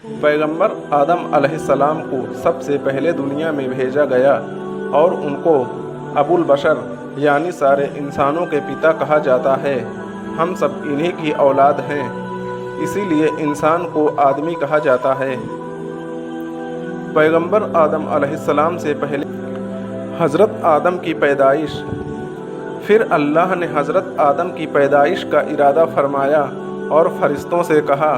पैगंबर आदम अलैहिस्सलाम को सबसे पहले दुनिया में भेजा गया और उनको अबुल बशर यानी सारे इंसानों के पिता कहा जाता है। हम सब इन्हीं की औलाद हैं, इसीलिए इंसान को आदमी कहा जाता है। पैगंबर आदम अलैहिस्सलाम से पहले हज़रत आदम की पैदाइश। फिर अल्लाह ने हज़रत आदम की पैदाइश का इरादा फरमाया और फरिश्तों से कहा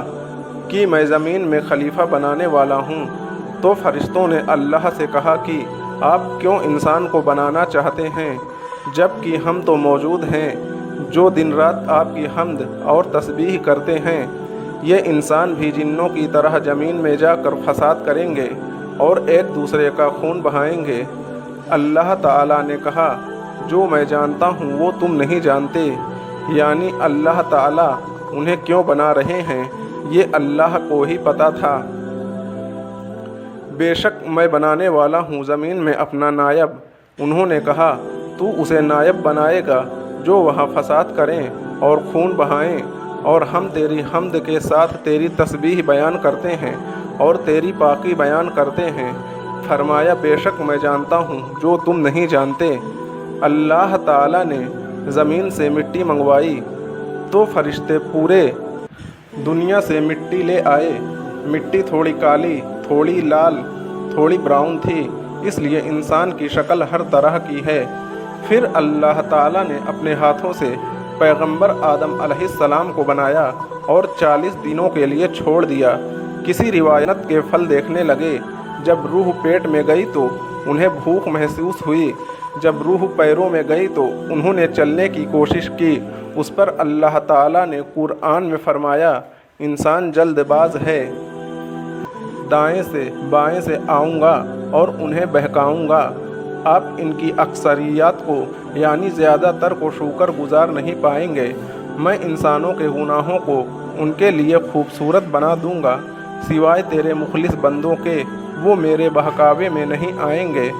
कि मैं ज़मीन में खलीफा बनाने वाला हूँ। तो फरिश्तों ने अल्लाह से कहा कि आप क्यों इंसान को बनाना चाहते हैं, जबकि हम तो मौजूद हैं जो दिन रात आपकी हम्द और तस्बीह करते हैं। ये इंसान भी जिन्नों की तरह ज़मीन में जाकर फसाद करेंगे और एक दूसरे का खून बहाएंगे। अल्लाह ताला ने कहा, जो मैं जानता हूँ वो तुम नहीं जानते, यानी अल्लाह ताला उन्हें क्यों बना रहे हैं ये अल्लाह को ही पता था। बेशक मैं बनाने वाला हूँ ज़मीन में अपना नायब। उन्होंने कहा, तू उसे नायब बनाएगा जो वहाँ फसाद करें और खून बहाएं, और हम तेरी हम्द के साथ तेरी तस्बीह बयान करते हैं और तेरी पाकी बयान करते हैं। फरमाया, बेशक मैं जानता हूँ जो तुम नहीं जानते। अल्लाह ताला ने ज़मीन से मिट्टी मंगवाई तो फरिश्ते पूरे दुनिया से मिट्टी ले आए। मिट्टी थोड़ी काली, थोड़ी लाल, थोड़ी ब्राउन थी, इसलिए इंसान की शक्ल हर तरह की है। फिर अल्लाह ताला ने अपने हाथों से पैगंबर आदम अलैहिस्सलाम को बनाया और 40 दिनों के लिए छोड़ दिया। किसी रिवायत के फल देखने लगे। जब रूह पेट में गई तो उन्हें भूख महसूस हुई। जब रूह पैरों में गई तो उन्होंने चलने की कोशिश की। उस पर अल्लाह ताला ने कुरान में फरमाया, इंसान जल्दबाज है, दाएं से बाएं से आऊँगा और उन्हें बहकाऊँगा। आप इनकी अक्सरियत को यानी ज़्यादातर को शुक्र गुजार नहीं पाएंगे। मैं इंसानों के गुनाहों को उनके लिए खूबसूरत बना दूँगा, सिवाय तेरे मुखलिस बंदों के वो मेरे बहकावे में नहीं आएंगे।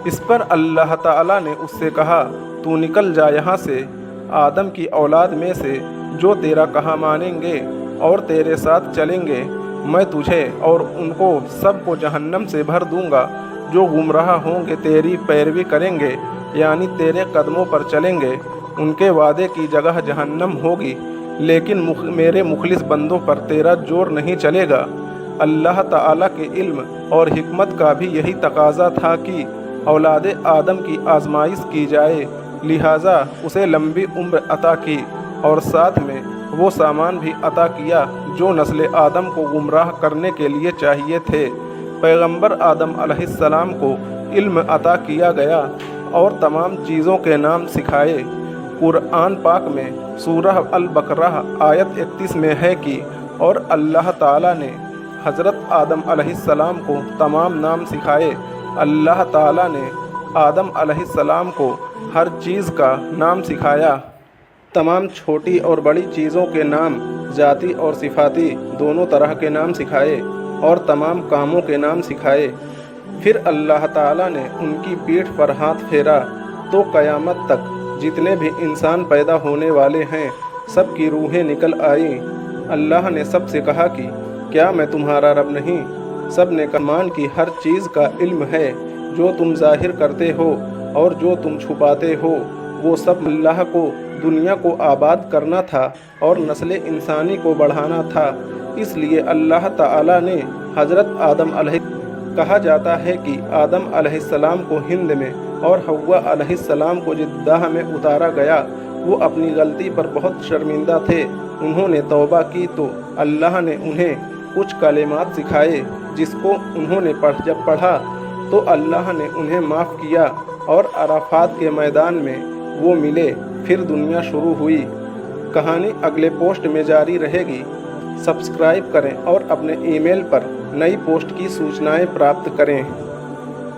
इस पर अल्लाह ताला ने उससे कहा, तू निकल जा यहाँ से, आदम की औलाद में से जो तेरा कहा मानेंगे और तेरे साथ चलेंगे। मैं तुझे और उनको सबको जहन्नम से भर दूंगा। जो गुमराह होंगे तेरी पैरवी करेंगे यानी तेरे कदमों पर चलेंगे, उनके वादे की जगह जहन्नम होगी, लेकिन मेरे मुखलिस बंदों पर तेरा जोर नहीं चलेगा। अल्लाह ताला के इल्म और हिकमत का भी यही तकाजा था कि औलाद आदम की आजमाइश की जाए, लिहाजा उसे लंबी उम्र अता की और साथ में वो सामान भी अता किया जो नस्ल आदम को गुमराह करने के लिए चाहिए थे। पैगंबर आदम अलैहिस्सलाम को इल्म अता किया गया और तमाम चीज़ों के नाम सिखाए। कुरान पाक में सूरह अल-बकरा आयत 31 में है कि और अल्लाह ताला ने हज़रत आदम अलैहिस्सलाम को तमाम नाम सिखाए। अल्लाह ताला ने आदम अलैहिस्सलाम को हर चीज़ का नाम सिखाया। तमाम छोटी और बड़ी चीज़ों के नाम, ज़ाती और सिफाती दोनों तरह के नाम सिखाए और तमाम कामों के नाम सिखाए। फिर अल्लाह ताला ने उनकी पीठ पर हाथ फेरा तो क़यामत तक जितने भी इंसान पैदा होने वाले हैं सब की रूहें निकल आई। अल्लाह ने सबसे कहा कि क्या मैं तुम्हारा रब नहीं? सब ने कमान की हर चीज़ का इल्म है, जो तुम ज़ाहिर करते हो और जो तुम छुपाते हो वो सब अल्लाह को दुनिया को आबाद करना था और नस्ल इंसानी को बढ़ाना था। इसलिए अल्लाह ताला ने हज़रत आदम कहा जाता है कि आदम अलैहिस्सलाम को हिंद में और हव्वा अलैहिस्सलाम को जिद्दाह में उतारा गया। वो अपनी गलती पर बहुत शर्मिंदा थे। उन्होंने तौबा की तो अल्लाह ने उन्हें कुछ कलिमात सिखाए, जिसको उन्होंने जब पढ़ा तो अल्लाह ने उन्हें माफ़ किया और अराफात के मैदान में वो मिले। फिर दुनिया शुरू हुई। कहानी अगले पोस्ट में जारी रहेगी। सब्सक्राइब करें और अपने ईमेल पर नई पोस्ट की सूचनाएं प्राप्त करें।